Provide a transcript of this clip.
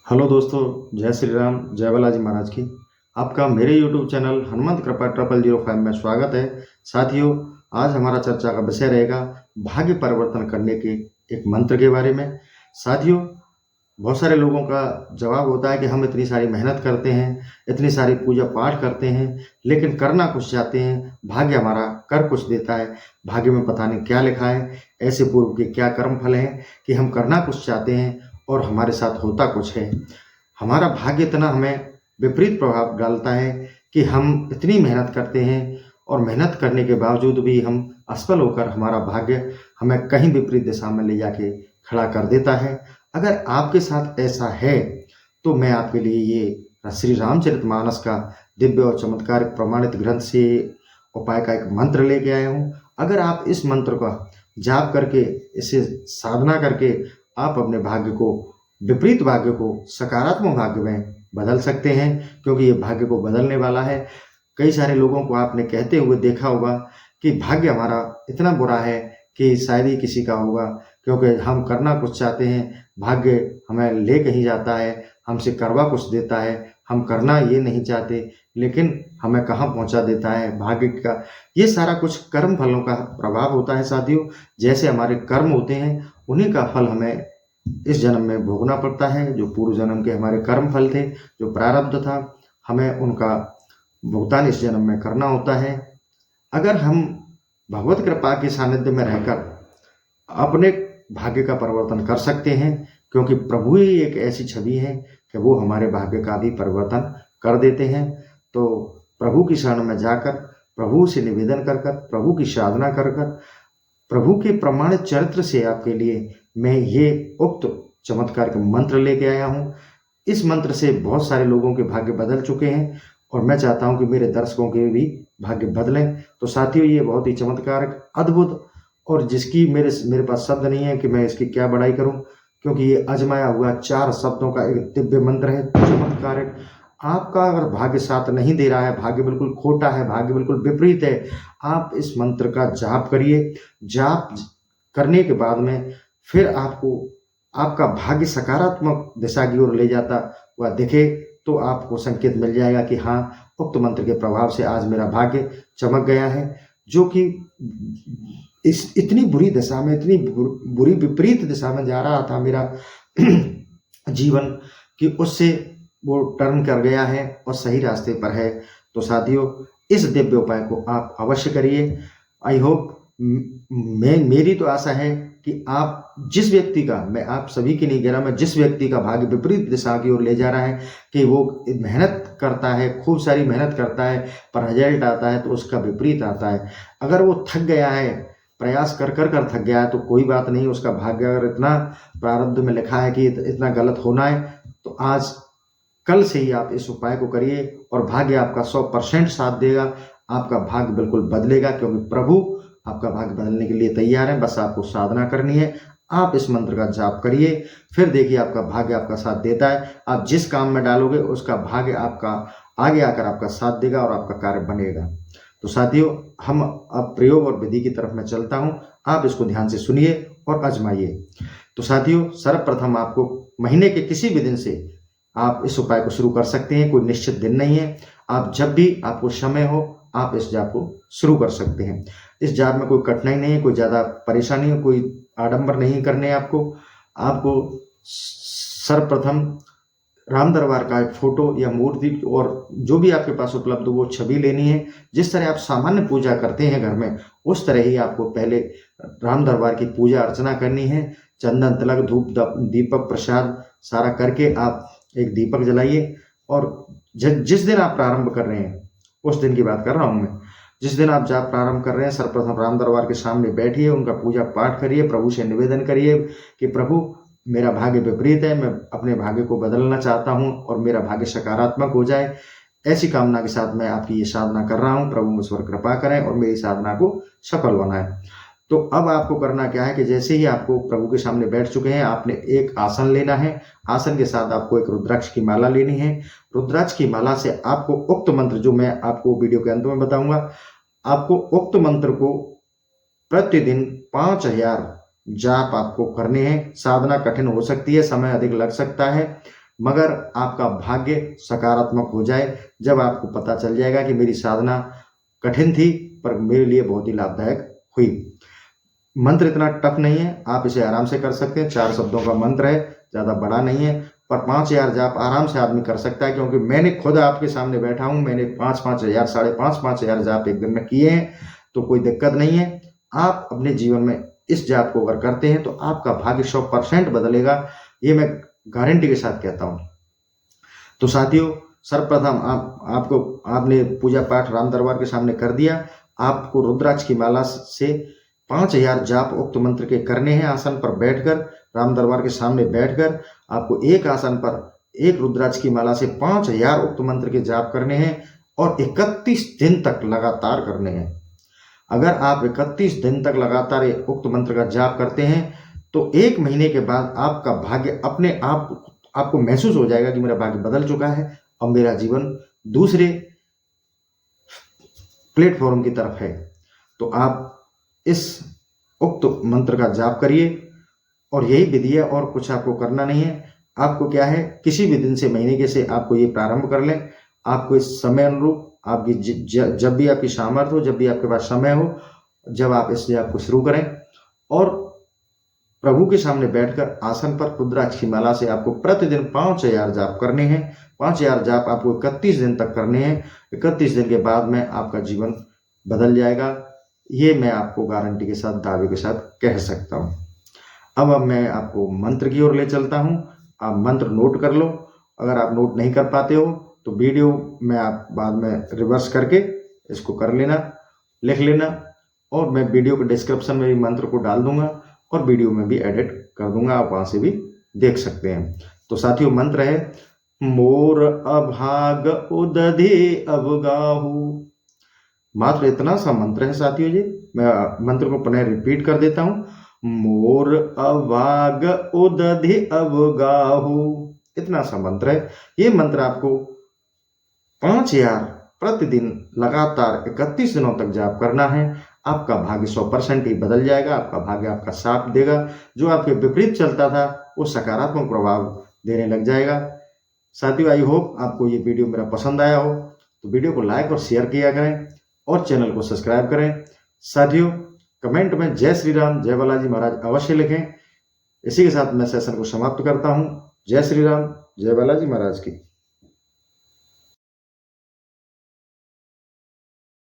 Hello दोस्तों, जय श्री राम, जय बालाजी महाराज की। आपका मेरे यूट्यूब चैनल हनुमंत कृपा 0005 में स्वागत है। साथियों, आज हमारा चर्चा का विषय रहेगा भाग्य परिवर्तन करने के एक मंत्र के बारे में। साथियों, बहुत सारे लोगों का जवाब होता है कि हम इतनी सारी मेहनत करते हैं, इतनी सारी पूजा पाठ करते हैं, लेकिन करना कुछ चाहते हैं, भाग्य हमारा कर कुछ देता है। भाग्य में पता नहीं क्या लिखा है, ऐसे पूर्व के क्या कर्म फल हैं कि हम करना कुछ चाहते हैं और हमारे साथ होता कुछ है। हमारा भाग्य इतना हमें विपरीत प्रभाव डालता है कि हम इतनी मेहनत करते हैं और मेहनत करने के बावजूद भी हम असफल होकर हमारा भाग्य हमें कहीं विपरीत दिशा में ले जाके खड़ा कर देता है। अगर आपके साथ ऐसा है तो मैं आपके लिए ये श्री रामचरितमानस का दिव्य और चमत्कारिक प्रमाणित ग्रंथ से उपाय का एक मंत्र लेके आया हूँ। अगर आप इस मंत्र का जाप करके, इसे साधना करके आप अपने भाग्य को, विपरीत भाग्य को सकारात्मक भाग्य में बदल सकते हैं, क्योंकि ये भाग्य को बदलने वाला है। कई सारे लोगों को आपने कहते हुए देखा होगा कि भाग्य हमारा इतना बुरा है कि शायद ही किसी का होगा, क्योंकि हम करना कुछ चाहते हैं, भाग्य हमें ले कहीं जाता है, हमसे करवा कुछ देता है। हम करना ये नहीं चाहते, लेकिन हमें कहाँ पहुंचा देता है भाग्य का। ये सारा कुछ कर्म फलों का प्रभाव होता है साथियों। जैसे हमारे कर्म होते हैं, उन्हीं का फल हमें इस जन्म में भोगना पड़ता है। जो पूर्व जन्म के हमारे कर्म फल थे, जो प्रारब्ध था, हमें उनका भुगतान इस जन्म में करना होता है। अगर हम भगवत कृपा के सानिध्य में रहकर अपने भाग्य का परिवर्तन कर सकते हैं, क्योंकि प्रभु ही एक ऐसी छवि है कि वो हमारे भाग्य का भी परिवर्तन कर देते हैं। तो प्रभु की शरण में जाकर, प्रभु से निवेदन कर कर, प्रभु की साधना कर कर, प्रभु के प्रमाणित चरित्र से आपके लिए मैं ये उक्त चमत्कार का मंत्र लेके आया हूँ। इस मंत्र से बहुत सारे लोगों के भाग्य बदल चुके हैं और मैं चाहता हूँ कि मेरे दर्शकों के भी भाग्य बदलें। तो साथियों, ये बहुत ही चमत्कारक, अद्भुत और जिसकी मेरे पास शब्द नहीं है कि मैं इसकी क्या बड़ाई करूं, क्योंकि ये आजमाया हुआ 4 शब्दों का एक दिव्य मंत्र है, चमत्कारक। आपका अगर भाग्य साथ नहीं दे रहा है, भाग्य बिल्कुल खोटा है, भाग्य बिल्कुल विपरीत है, आप इस मंत्र का जाप करिए। जाप करने के बाद में फिर आपको आपका भाग्य सकारात्मक दिशा की ओर ले जाता हुआ दिखे तो आपको संकेत मिल जाएगा कि हाँ, उक्त मंत्र के प्रभाव से आज मेरा भाग्य चमक गया है। जो कि इस इतनी बुरी दिशा में, इतनी बुरी विपरीत दिशा में जा रहा था मेरा जीवन, कि उससे वो टर्न कर गया है और सही रास्ते पर है। तो साथियों, इस दिव्य उपाय को आप अवश्य करिए। आई होप, मेरी तो आशा है कि आप जिस व्यक्ति का, मैं आप सभी के नहीं कह रहा, मैं जिस व्यक्ति का भाग्य विपरीत दिशा की ओर ले जा रहा है, कि वो मेहनत करता है, खूब सारी मेहनत करता है, पर रिजल्ट आता है तो उसका विपरीत आता है। अगर वो थक गया है, प्रयास कर कर कर थक गया है, तो कोई बात नहीं। उसका भाग्य अगर इतना प्रारब्ध में लिखा है कि इतना गलत होना है, तो आज कल से ही आप इस उपाय को करिए और भाग्य आपका 100% साथ देगा। आपका भाग्य बिल्कुल बदलेगा, क्योंकि प्रभु आपका भाग्य बदलने के लिए तैयार है। बस आपको साधना करनी है। आप इस मंत्र का जाप करिए, फिर देखिए आपका भाग्य आपका साथ देता है। आप जिस काम में डालोगे उसका भाग्य आपका आगे आकर आपका साथ देगा और आपका कार्य बनेगा। तो साथियों, हम अब प्रयोग और विधि की तरफ मैं चलता हूं। आप इसको ध्यान से सुनिए और आजमाइए। तो साथियों, सर्वप्रथम आपको महीने के किसी भी दिन से आप इस उपाय को शुरू कर सकते हैं। कोई निश्चित दिन नहीं है, आप जब भी आपको समय हो आप इस जाप को शुरू कर सकते हैं। इस जाप में कोई कठिनाई नहीं है, कोई ज़्यादा परेशानी है, कोई आडंबर नहीं करने हैं आपको सर्वप्रथम राम दरबार का एक फोटो या मूर्ति और जो भी आपके पास उपलब्ध हो वो छवि लेनी है। जिस तरह आप सामान्य पूजा करते हैं घर में, उस तरह ही आपको पहले राम दरबार की पूजा अर्चना करनी है। चंदन, तिलक, धूप, दीपक, प्रसाद सारा करके आप एक दीपक जलाइए। और जिस दिन आप प्रारंभ कर रहे हैं, उस दिन की बात कर रहा हूँ मैं, जिस दिन आप जाप प्रारंभ कर रहे हैं, सर्वप्रथम राम दरबार के सामने बैठिए, उनका पूजा पाठ करिए, प्रभु से निवेदन करिए कि प्रभु, मेरा भाग्य विपरीत है, मैं अपने भाग्य को बदलना चाहता हूँ और मेरा भाग्य सकारात्मक हो जाए। ऐसी कामना के साथ मैं आपकी ये साधना कर रहा हूँ। प्रभु मुझ पर कृपा करें और मेरी साधना को सफल बनाएं। तो अब आपको करना क्या है कि जैसे ही आपको प्रभु के सामने बैठ चुके हैं, आपने एक आसन लेना है। आसन के साथ आपको एक रुद्राक्ष की माला लेनी है। रुद्राक्ष की माला से आपको उक्त मंत्र, जो मैं आपको वीडियो के अंत में बताऊंगा, आपको उक्त मंत्र को प्रतिदिन 5000 जाप आपको करने हैं। साधना कठिन हो सकती है, समय अधिक लग सकता है। मगर आपका भाग्य सकारात्मक हो जाए जब आपको पता चल जाएगा कि मेरी साधना कठिन थी पर मेरे लिए बहुत ही लाभदायक हुई। मंत्र इतना टफ नहीं है, आप इसे आराम से कर सकते हैं। 4 शब्दों का मंत्र है, ज़्यादा बड़ा नहीं है, पर 5000 जाप आराम से आदमी कर सकता है, क्योंकि मैंने खुद आपके सामने बैठा हूँ। मैंने 5-5 हज़ार, 5.5 हज़ार जाप एक दिन में किए हैं, तो कोई दिक्कत नहीं है। आप अपने जीवन में इस जाप को अगर करते हैं तो आपका भाग्य 100% बदलेगा, ये मैं गारंटी के साथ कहता हूँ। तो साथियों, सर्वप्रथम आपने पूजा पाठ राम दरबार के सामने कर दिया। आपको रुद्राक्ष की माला से 5000 जाप उक्त मंत्र के करने हैं। आसन पर बैठकर, राम दरबार के सामने बैठकर आपको एक आसन पर एक रुद्राक्ष की माला से 5000 उक्त मंत्र के जाप करने हैं और 31 दिन तक लगातार करने हैं। अगर आप 31 दिन तक लगातार उक्त मंत्र का जाप करते हैं तो 1 महीने के बाद आपका भाग्य अपने आप आपको महसूस हो जाएगा कि मेरा भाग्य बदल चुका है, अब मेरा जीवन दूसरे प्लेटफॉर्म की तरफ है। तो आप इस उक्त मंत्र का जाप करिए और यही विधि है, और कुछ आपको करना नहीं है। आपको क्या है, किसी भी दिन से, महीने के से आपको ये प्रारंभ कर लें। आपको इस समय अनुरूप आपकी जब भी आपकी सामर्थ्य हो, जब भी आपके पास समय हो, जब आप इस जाप को शुरू करें और प्रभु के सामने बैठकर आसन पर रुद्राक्ष की माला से आपको प्रतिदिन 5000 जाप करने हैं। 5000 जाप आपको 31 दिन तक करने हैं। 31 दिन के बाद में आपका जीवन बदल जाएगा, ये मैं आपको गारंटी के साथ, दावे के साथ कह सकता हूँ। अब मैं आपको मंत्र की ओर ले चलता हूँ। आप मंत्र नोट कर लो। अगर आप नोट नहीं कर पाते हो तो वीडियो में आप बाद में रिवर्स करके इसको कर लेना, लिख लेना, और मैं वीडियो के डिस्क्रिप्शन में भी मंत्र को डाल दूंगा और वीडियो में भी एडिट कर दूंगा, आप वहां से भी देख सकते हैं। तो साथियों, मंत्र है मोर अभाग उदधि अवगाहु। मात्र इतना सा मंत्र है साथियों जी। मैं मंत्र को पुनः रिपीट कर देता हूँ। मोर अभाग उदधि अवगाहु, इतना सा मंत्र है। ये मंत्र आपको 5000 प्रतिदिन लगातार 31 दिनों तक जाप करना है। आपका भाग्य 100% ही बदल जाएगा। आपका भाग्य आपका साथ देगा। जो आपके विपरीत चलता था वो सकारात्मक प्रभाव देने लग जाएगा। साथियों, आई होप आपको ये वीडियो मेरा पसंद आया हो, तो वीडियो को लाइक और शेयर किया करें और चैनल को सब्सक्राइब करें। साथियों, कमेंट में जय श्री राम, जय बालाजी महाराज अवश्य लिखें। इसी के साथ मैं सेशन को समाप्त करता हूँ। जय श्री राम, जय बालाजी महाराज की।